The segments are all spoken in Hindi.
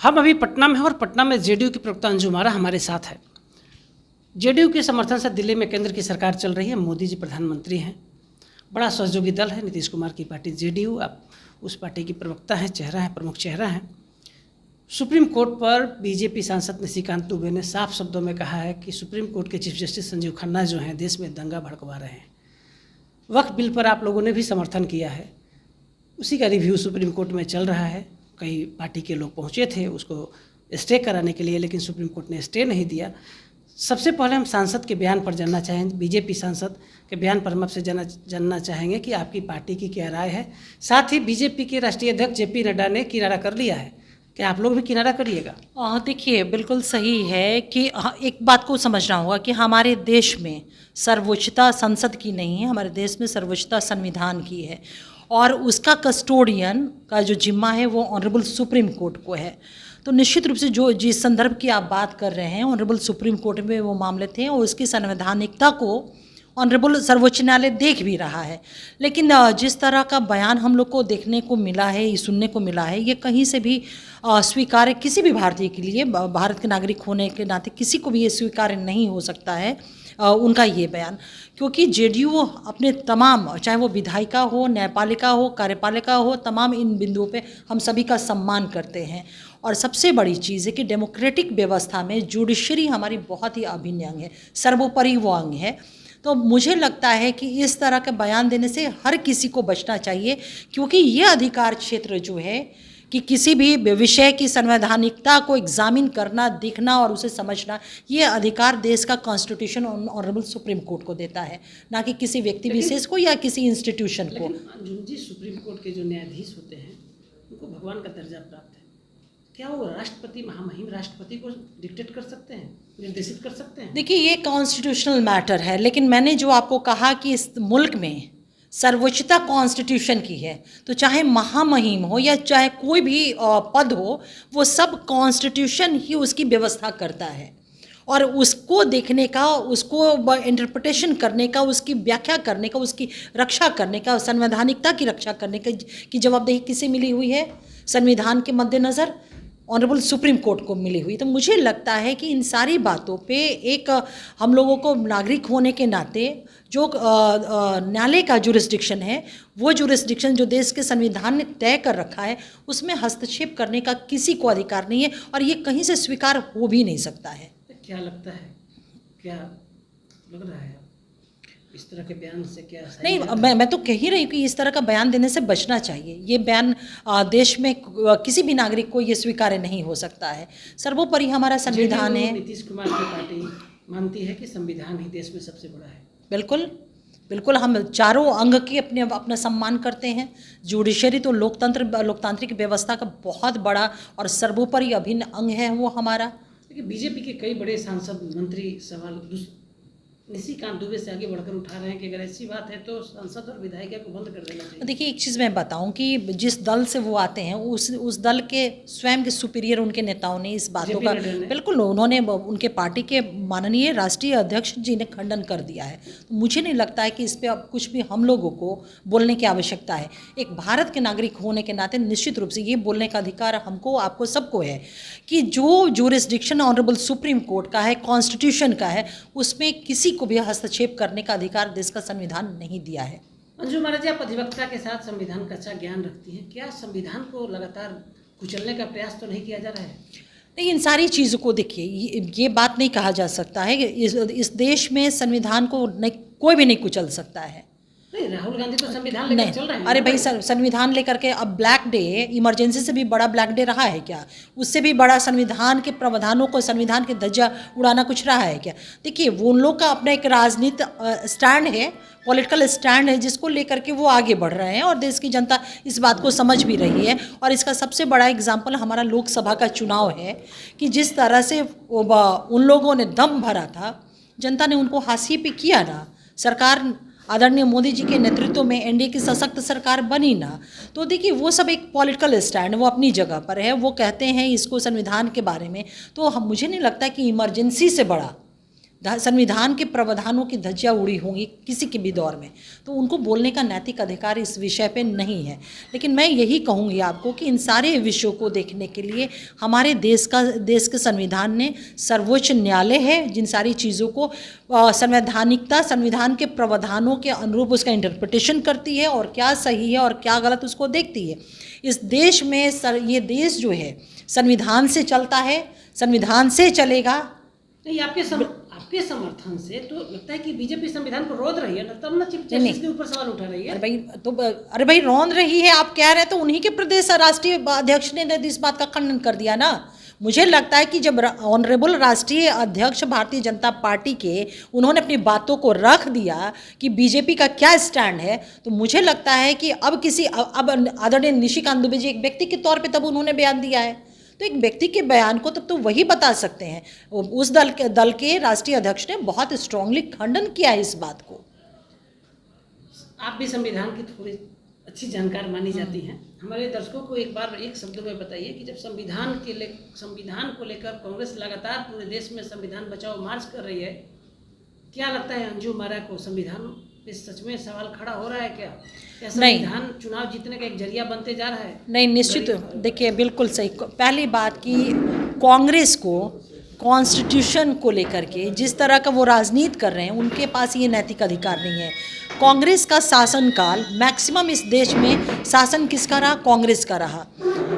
हम अभी पटना में हैं और पटना में जेडीयू की प्रवक्ता अंजुम आरा हमारे साथ है। जेडीयू के समर्थन से दिल्ली में केंद्र की सरकार चल रही है, मोदी जी प्रधानमंत्री हैं, बड़ा सहयोगी दल है नीतीश कुमार की पार्टी जेडीयू। आप उस पार्टी की प्रवक्ता हैं, चेहरा है, प्रमुख चेहरा हैं। सुप्रीम कोर्ट पर बीजेपी सांसद निशिकांत दुबे ने साफ शब्दों में कहा है कि सुप्रीम कोर्ट के चीफ जस्टिस संजीव खन्ना जो हैं देश में दंगा भड़कवा रहे हैं। वक्फ बिल पर आप लोगों ने भी समर्थन किया है, उसी का रिव्यू सुप्रीम कोर्ट में चल रहा है। कई पार्टी के लोग पहुंचे थे उसको स्टे कराने के लिए, लेकिन सुप्रीम कोर्ट ने स्टे नहीं दिया। सबसे पहले हम सांसद के बयान पर जानना चाहेंगे, बीजेपी सांसद के बयान पर हम आपसे जानना चाहेंगे कि आपकी पार्टी की क्या राय है। साथ ही बीजेपी के राष्ट्रीय अध्यक्ष जेपी नड्डा ने किनारा कर लिया है, क्या आप लोग भी किनारा करिएगा? देखिए, बिल्कुल सही है कि एक बात को समझना होगा कि हमारे देश में सर्वोच्चता संसद की नहीं है, हमारे देश में सर्वोच्चता संविधान की है और उसका कस्टोडियन का जो जिम्मा है वो ऑनरेबल सुप्रीम कोर्ट को है। तो निश्चित रूप से जो जिस संदर्भ की आप बात कर रहे हैं, ऑनरेबल सुप्रीम कोर्ट में वो मामले थे और उसकी संवैधानिकता को ऑनरेबल सर्वोच्च न्यायालय देख भी रहा है। लेकिन जिस तरह का बयान हम लोग को देखने को मिला है, ये सुनने को मिला है, ये कहीं से भी स्वीकार्य किसी भी भारतीय के लिए, भारत के नागरिक होने के नाते किसी को भी ये स्वीकार्य नहीं हो सकता है उनका ये बयान। क्योंकि जेडीयू अपने तमाम, चाहे वो विधायिका हो, न्यायपालिका हो, कार्यपालिका हो, तमाम इन बिंदुओं पे हम सभी का सम्मान करते हैं। और सबसे बड़ी चीज़ है कि डेमोक्रेटिक व्यवस्था में जुडिशरी हमारी बहुत ही अभिन्न अंग है, सर्वोपरि वो अंग है। तो मुझे लगता है कि इस तरह के बयान देने से हर किसी को बचना चाहिए, क्योंकि ये अधिकार क्षेत्र जो है कि किसी भी विषय की संवैधानिकता को एग्जामिन करना, देखना और उसे समझना, ये अधिकार देश का कॉन्स्टिट्यूशन ऑनरेबल सुप्रीम कोर्ट को देता है, ना कि किसी व्यक्ति विशेष को या किसी इंस्टीट्यूशन को। जी, सुप्रीम कोर्ट के जो न्यायाधीश होते हैं उनको भगवान का दर्जा प्राप्त है, क्या वो राष्ट्रपति, महामहिम राष्ट्रपति को डिक्टेट कर सकते हैं, निर्देशित कर सकते हैं? देखिए, ये कॉन्स्टिट्यूशनल मैटर है, लेकिन मैंने जो आपको कहा कि इस मुल्क में सर्वोच्चता कॉन्स्टिट्यूशन की है, तो चाहे महामहिम हो या चाहे कोई भी पद हो, वो सब कॉन्स्टिट्यूशन ही उसकी व्यवस्था करता है। और उसको देखने का, उसको इंटरप्रिटेशन करने का, उसकी व्याख्या करने का, उसकी रक्षा करने का, संवैधानिकता की रक्षा करने की जवाबदेही किसे मिली हुई है? संविधान के मद्देनज़र ऑनरेबल सुप्रीम कोर्ट को मिली हुई। तो मुझे लगता है कि इन सारी बातों पे एक हम लोगों को नागरिक होने के नाते जो न्यायालय का जुरिस्डिक्शन है, वो जुरिस्डिक्शन जो देश के संविधान ने तय कर रखा है, उसमें हस्तक्षेप करने का किसी को अधिकार नहीं है और ये कहीं से स्वीकार हो भी नहीं सकता है। क्या लगता है, क्या लग रहा है इस तरह के बयान से? क्या नहीं, मैं तो कह ही रही हूँ कि इस तरह का बयान देने से बचना चाहिए। ये बयान देश में किसी भी नागरिक को ये स्वीकार्य नहीं हो सकता है। सर्वोपरि हमारा संविधान है। नीतीश कुमार की पार्टी मानती है कि संविधान ही देश में सबसे बड़ा है। बिल्कुल बिल्कुल, हम चारों अंग के अपना सम्मान करते हैं। जुडिशरी तो लोकतांत्रिक व्यवस्था का बहुत बड़ा और सर्वोपरि अभिन्न अंग है वो हमारा। लेकिन बीजेपी के कई बड़े सांसद, मंत्री सवाल निशिकांत दुबे से आगे बढ़कर उठा रहे हैं कि अगर ऐसी बात है तो सांसद और विधायिका को बंद कर देना चाहिए। देखिए, एक चीज़ मैं बताऊं कि जिस दल से वो आते हैं उस दल के स्वयं के सुपीरियर उनके नेताओं ने इस बातों का, बिल्कुल, उन्होंने, उनके पार्टी के माननीय राष्ट्रीय अध्यक्ष जी ने खंडन कर दिया है। तो मुझे नहीं लगता है कि इस पर अब कुछ भी हम लोगों को बोलने की आवश्यकता है। एक भारत के नागरिक होने के नाते निश्चित रूप से ये बोलने का अधिकार हमको, आपको, सबको है कि जो जुरिस्डिक्शन ऑनरेबल सुप्रीम कोर्ट का है, कॉन्स्टिट्यूशन का है, उसमें किसी को भी हस्तक्षेप करने का अधिकार देश का संविधान नहीं दिया है। अंजुम महाराज जी, आप अधिवक्ता के साथ संविधान का अच्छा ज्ञान रखती हैं, क्या संविधान को लगातार कुचलने का प्रयास तो नहीं किया जा रहा है? नहीं, इन सारी चीज़ों को देखिए, ये बात नहीं कहा जा सकता है कि इस देश में संविधान को नहीं, कोई भी नहीं कुचल सकता है। नहीं, राहुल गांधी तो संविधान लेकर चल रहे हैं। अरे भाई, संविधान लेकर के अब ब्लैक डे, इमरजेंसी से भी बड़ा ब्लैक डे रहा है क्या? उससे भी बड़ा संविधान के प्रावधानों को, संविधान के ध्वजा उड़ाना कुछ रहा है क्या? देखिए, वो उन लोग का अपना एक राजनीतिक स्टैंड है, पॉलिटिकल स्टैंड है, जिसको लेकर के वो आगे बढ़ रहे हैं और देश की जनता इस बात को समझ भी रही है। और इसका सबसे बड़ा एग्जाम्पल हमारा लोकसभा का चुनाव है कि जिस तरह से उन लोगों ने दम भरा था, जनता ने उनको हाशिए पे किया ना। सरकार आदरणीय मोदी जी के नेतृत्व में एनडीए की सशक्त सरकार बनी ना। तो देखिए, वो सब एक पॉलिटिकल स्टैंड, वो अपनी जगह पर है, वो कहते हैं इसको संविधान के बारे में। तो मुझे नहीं लगता कि इमरजेंसी से बड़ा संविधान के प्रावधानों की धज्जियाँ उड़ी होंगी किसी के भी दौर में, तो उनको बोलने का नैतिक अधिकार इस विषय पे नहीं है। लेकिन मैं यही कहूँगी आपको कि इन सारे विषयों को देखने के लिए हमारे देश के संविधान ने सर्वोच्च न्यायालय है, जिन सारी चीज़ों को संवैधानिकता, संविधान के प्रावधानों के अनुरूप उसका इंटरप्रिटेशन करती है और क्या सही है और क्या गलत उसको देखती है। इस देश में ये देश जो है संविधान से चलता है, संविधान से चलेगा। नहीं, आपके समर्थन से तो लगता है कि बीजेपी संविधान को रोध रही है ना, तब ना चीफ जस्टिस के ऊपर सवाल उठा रही है। अरे भाई रोंद रही है आप कह रहे हैं, तो उन्हीं के प्रदेश राष्ट्रीय अध्यक्ष ने इस बात का खंडन कर दिया ना। मुझे लगता है कि जब ऑनरेबल राष्ट्रीय अध्यक्ष भारतीय जनता पार्टी के उन्होंने अपनी बातों को रख दिया कि बीजेपी का क्या स्टैंड है, तो मुझे लगता है कि अब आदरणीय निशिकांत दुबे जी एक व्यक्ति के तौर पे तब उन्होंने बयान दिया है, तो एक व्यक्ति के बयान को तब तो वही बता सकते हैं। उस दल के राष्ट्रीय अध्यक्ष ने बहुत स्ट्रांगली खंडन किया है इस बात को। आप भी संविधान की थोड़ी अच्छी जानकार मानी जाती हैं, हमारे दर्शकों को एक बार एक शब्द में बताइए कि जब संविधान को लेकर कांग्रेस लगातार पूरे देश में संविधान बचाओ मार्च कर रही है, क्या लगता है अंजुम आरा को संविधान पे सच में सवाल खड़ा हो रहा है क्या संविधान चुनाव जीतने का एक जरिया बनते जा रहा है? नहीं, निश्चित। देखिए बिल्कुल सही। पहली बात कि कांग्रेस को कॉन्स्टिट्यूशन को लेकर के जिस तरह का वो राजनीति कर रहे हैं, उनके पास ये नैतिक अधिकार नहीं है। कांग्रेस का शासनकाल मैक्सिमम इस देश में शासन किसका रहा? कांग्रेस का रहा।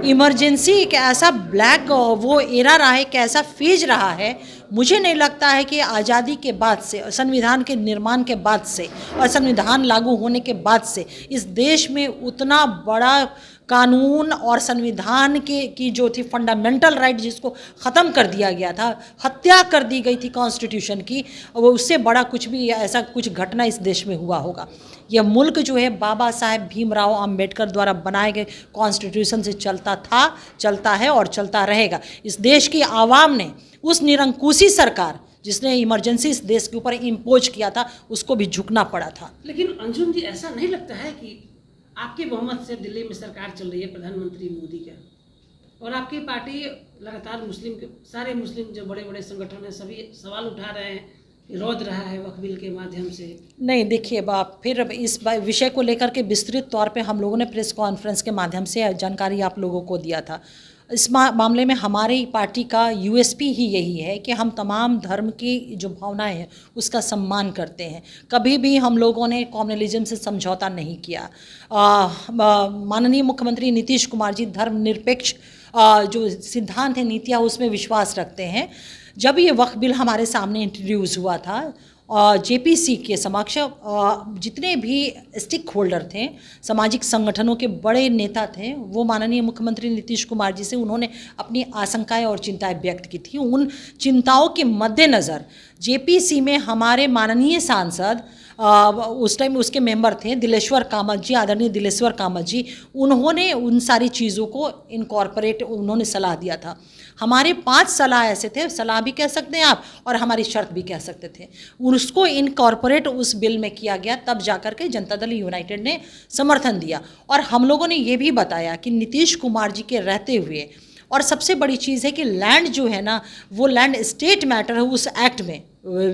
इमरजेंसी एक ऐसा ब्लैक वो एरा रहा है, एक ऐसा फेज रहा है। मुझे नहीं लगता है कि आज़ादी के बाद से, संविधान के निर्माण के बाद से और संविधान लागू होने के बाद से इस देश में उतना बड़ा कानून और संविधान की जो थी फंडामेंटल राइट जिसको ख़त्म कर दिया गया था, हत्या कर दी गई थी कॉन्स्टिट्यूशन की, वो उससे बड़ा कुछ भी ऐसा कुछ घटना इस देश में हुआ होगा। यह मुल्क जो है बाबा साहेब भीमराव अंबेडकर द्वारा बनाए गए कॉन्स्टिट्यूशन से चलता था, चलता है और चलता रहेगा। इस देश की आवाम ने उस निरंकुशी सरकार जिसने इमरजेंसी इस देश के ऊपर इम्पोज किया था, उसको भी झुकना पड़ा था। लेकिन अंजुम जी, ऐसा नहीं लगता है कि आपके बहुमत से दिल्ली में सरकार चल रही है प्रधानमंत्री मोदी का, और आपकी पार्टी लगातार सारे मुस्लिम जो बड़े बड़े संगठन हैं सभी सवाल उठा रहे हैं, विरोध रहा है वक्फ बिल के माध्यम से? नहीं, देखिए फिर इस विषय को लेकर के विस्तृत तौर पे हम लोगों ने प्रेस कॉन्फ्रेंस के माध्यम से जानकारी आप लोगों को दिया था। इस मामले में हमारी पार्टी का यूएसपी ही यही है कि हम तमाम धर्म की जो भावनाएं हैं उसका सम्मान करते हैं। कभी भी हम लोगों ने कम्युनलिज्म से समझौता नहीं किया। माननीय मुख्यमंत्री नीतीश कुमार जी धर्मनिरपेक्ष जो सिद्धांत है, नीतियाँ, उसमें विश्वास रखते हैं। जब ये वक्फ बिल हमारे सामने इंट्रोड्यूस हुआ था, जेपीसी के समक्ष जितने भी स्टेक होल्डर थे, सामाजिक संगठनों के बड़े नेता थे, वो माननीय मुख्यमंत्री नीतीश कुमार जी से उन्होंने अपनी आशंकाएं और चिंताएं व्यक्त की थी। उन चिंताओं के मद्देनज़र जेपीसी में हमारे माननीय सांसद उस टाइम उसके मेंबर थे दिलेश्वर कामत जी, आदरणीय दिलेश्वर कामत जी, उन्होंने उन सारी चीज़ों को इनकॉर्पोरेट उन्होंने सलाह दिया था। हमारे 5 सलाह ऐसे थे, सलाह भी कह सकते हैं आप और हमारी शर्त भी कह सकते थे, उसको इनकॉर्पोरेट उस बिल में किया गया। तब जाकर के जनता दल यूनाइटेड ने समर्थन दिया और हम लोगों ने ये भी बताया कि नीतीश कुमार जी के रहते हुए, और सबसे बड़ी चीज़ है कि लैंड जो है ना, वो लैंड स्टेट मैटर है उस एक्ट में,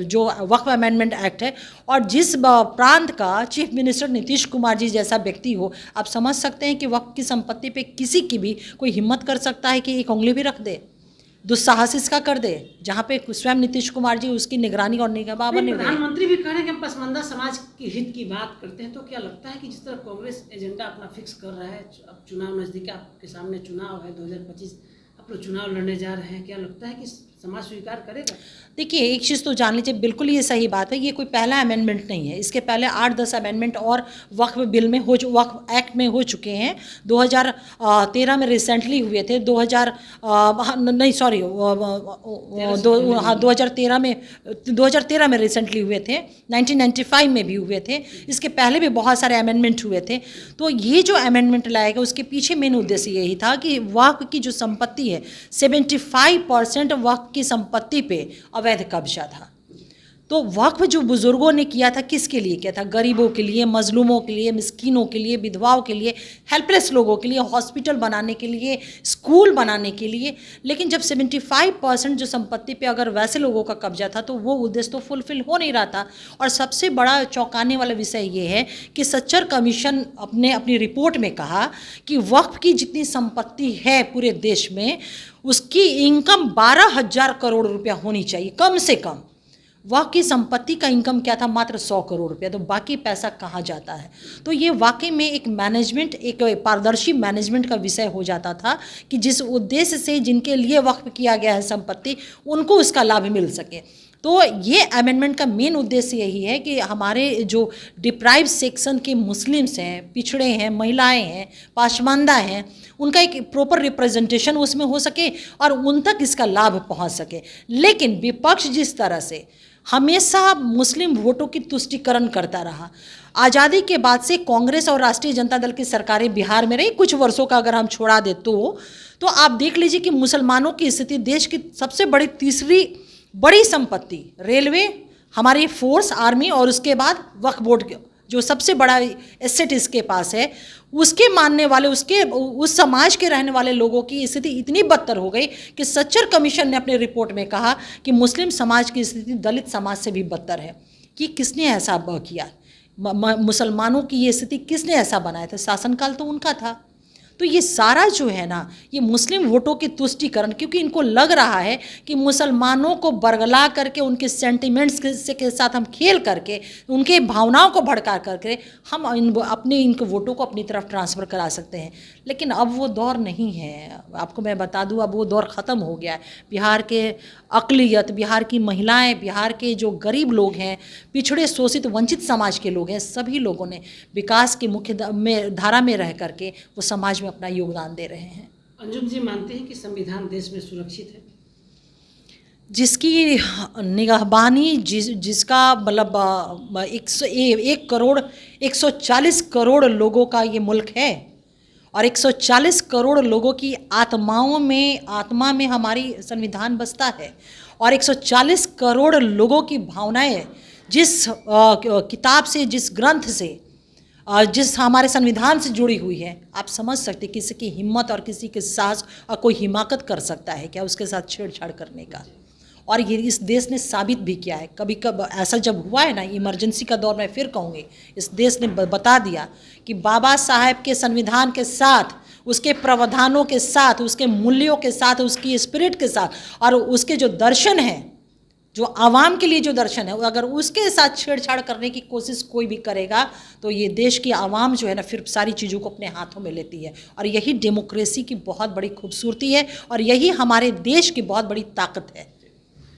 जो वक्फ अमेंडमेंट एक्ट है, और जिस प्रांत का चीफ मिनिस्टर नीतीश कुमार जी जैसा व्यक्ति हो, आप समझ सकते हैं कि वक्फ की संपत्ति पे किसी की भी कोई हिम्मत कर सकता है कि एक उंगली भी रख दे, दुस्साहस इसका कर दे, जहाँ पे स्वयं नीतीश कुमार जी उसकी निगरानी और निगहबान बने हुए। प्रधानमंत्री भी कह रहे हैं कि हम पसमानदा समाज की हित की बात करते हैं, तो क्या लगता है कि जिस तरह कांग्रेस एजेंडा अपना फिक्स कर रहा है, अब चुनाव नज़दीक है, आपके सामने चुनाव है 2025, आप लोग चुनाव लड़ने जा रहे हैं, क्या लगता है कि समाज स्वीकार करेगा? देखिए, एक चीज़ तो जान लीजिए, बिल्कुल ये सही बात है, ये कोई पहला अमेंडमेंट नहीं है। इसके पहले 8-10 अमेंडमेंट और वक्फ बिल में वक्फ एक्ट में हो चुके हैं। 2013 में रिसेंटली हुए थे, 2013 में रिसेंटली हुए थे, 1995 में भी हुए थे, इसके पहले भी बहुत सारे अमेंडमेंट हुए थे। तो ये जो अमेंडमेंट लाया गया उसके पीछे मेन उद्देश्य यही था कि वक्फ की जो संपत्ति है, 75% वक्फ की संपत्ति पे अवैध कब्जा था। तो वक्फ जो बुज़ुर्गों ने किया था किसके लिए किया था? गरीबों के लिए, मजलूमों के लिए, मिस्कीनों के लिए, विधवाओं के लिए, हेल्पलेस लोगों के लिए, हॉस्पिटल बनाने के लिए, स्कूल बनाने के लिए। लेकिन जब 75% जो संपत्ति पे अगर वैसे लोगों का कब्जा था तो वो उद्देश्य तो फुलफिल हो नहीं रहा था। और सबसे बड़ा चौंकाने वाला विषय ये है कि सच्चर कमीशन अपनी रिपोर्ट में कहा कि वक्फ की जितनी संपत्ति है पूरे देश में, उसकी इनकम 12,000 करोड़ रुपया होनी चाहिए कम से कम। वह की संपत्ति का इनकम क्या था? मात्र 100 करोड़ रुपया। तो बाकी पैसा कहाँ जाता है? तो ये वाकई में एक मैनेजमेंट, एक पारदर्शी मैनेजमेंट का विषय हो जाता था कि जिस उद्देश्य से जिनके लिए वक्फ किया गया है संपत्ति, उनको उसका लाभ मिल सके। तो ये अमेंडमेंट का मेन उद्देश्य यही है कि हमारे जो डिप्राइव सेक्शन के मुस्लिम्स हैं, पिछड़े हैं, महिलाएं हैं, पाशमानदा हैं, उनका एक प्रॉपर रिप्रेजेंटेशन उसमें हो सके और उन तक इसका लाभ पहुंच सके। लेकिन विपक्ष जिस तरह से हमेशा मुस्लिम वोटों की तुष्टीकरण करता रहा, आज़ादी के बाद से कांग्रेस और राष्ट्रीय जनता दल की सरकारें बिहार में रही, कुछ वर्षों का अगर हम छोड़ा दे तो आप देख लीजिए कि मुसलमानों की स्थिति, देश की सबसे बड़ी तीसरी बड़ी संपत्ति रेलवे, हमारी फोर्स आर्मी और उसके बाद वक्फ बोर्ड जो सबसे बड़ा एसेट इसके पास है, उसके मानने वाले, उस समाज के रहने वाले लोगों की स्थिति इतनी बदतर हो गई कि सच्चर कमीशन ने अपने रिपोर्ट में कहा कि मुस्लिम समाज की स्थिति दलित समाज से भी बदतर है। कि किसने ऐसा किया? मुसलमानों की ये स्थिति किसने ऐसा बनाया था? शासनकाल तो उनका था। तो ये सारा जो है ना, ये मुस्लिम वोटों की तुष्टीकरण, क्योंकि इनको लग रहा है कि मुसलमानों को बरगला करके, उनके सेंटिमेंट्स के साथ हम खेल करके, उनके भावनाओं को भड़का करके हम इनके वोटों को अपनी तरफ ट्रांसफ़र करा सकते हैं। लेकिन अब वो दौर नहीं है। आपको मैं बता दूं, अब वो दौर ख़त्म हो गया है। बिहार के अक़लियत, बिहार की महिलाएं, बिहार के जो गरीब लोग हैं, पिछड़े शोषित वंचित समाज के लोग हैं, सभी लोगों ने विकास की मुख्य धारा में रह करके वो समाज में अपना योगदान दे रहे हैं। अंजुम जी मानते हैं कि संविधान देश में सुरक्षित है? जिसकी निगहबानी, जिसका मतलब 1 करोड़ 140 करोड़ लोगों का ये मुल्क है और 140 करोड़ लोगों की आत्मा में हमारी संविधान बसता है और 140 करोड़ लोगों की भावनाएं जिस किताब से, जिस ग्रंथ से, जिस हमारे संविधान से जुड़ी हुई है, आप समझ सकते किसी की हिम्मत और किसी के साहस और कोई हिमाकत कर सकता है क्या उसके साथ छेड़छाड़ करने का? और ये इस देश ने साबित भी किया है। कभी ऐसा जब हुआ है ना, इमरजेंसी का दौर, मैं फिर कहूँगी, इस देश ने बता दिया कि बाबा साहेब के संविधान के साथ, उसके प्रावधानों के साथ, उसके मूल्यों के साथ, उसकी स्पिरिट के साथ और उसके जो दर्शन हैं, जो आवाम के लिए जो दर्शन है, अगर उसके साथ छेड़छाड़ करने की कोशिश कोई भी करेगा तो ये देश की आवाम जो है ना, फिर सारी चीज़ों को अपने हाथों में लेती है। और यही डेमोक्रेसी की बहुत बड़ी खूबसूरती है और यही हमारे देश की बहुत बड़ी ताकत है।